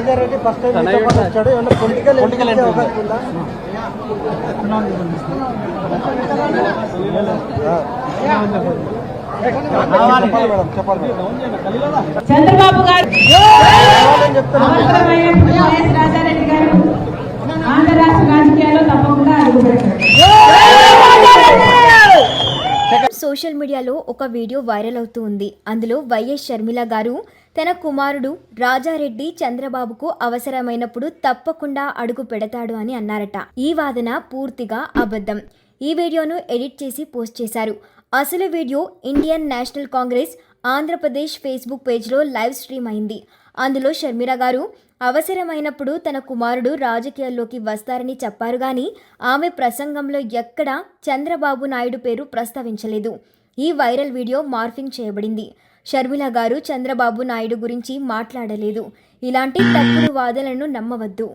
Rajareddy first time వచ్చాడు, ఏమన్నా political అవకాశం ఉందా? చంద్రబాబు గారు రాజారెడ్డి గారు ఆంధ్ర రాష్ట్ర రాజకీయాల్లో తప్పకుండా అడుగుపెట్టారు. సోషల్ మీడియాలో ఒక వీడియో వైరల్ అవుతూ ఉంది. అందులో వైఎస్ షర్మిల గారు తన కుమారుడు రాజారెడ్డి చంద్రబాబుకు అవసరమైనప్పుడు తప్పకుండా అడుగు పెడతాడు అని అన్నారట. ఈ వాదన పూర్తిగా అబద్ధం. ఈ వీడియోను ఎడిట్ చేసి పోస్ట్ చేశారు. అసలు video Indian national Congress Andhra Pradesh Facebook పేజ్లో లైవ్ స్ట్రీమ్ అయింది. అందులో షర్మిల గారు అవసరమైనప్పుడు తన కుమారుడు రాజకీయాల్లోకి వస్తారని చెప్పారు గాని ఆమె ప్రసంగంలో ఎక్కడా చంద్రబాబు నాయుడు పేరు ప్రస్తావించలేదు. ఈ వైరల్ వీడియో మార్ఫింగ్ చేయబడింది. షర్మిల గారు చంద్రబాబు నాయుడు గురించి మాట్లాడలేదు. ఇలాంటి తప్పుడు వాదనలను నమ్మవద్దు.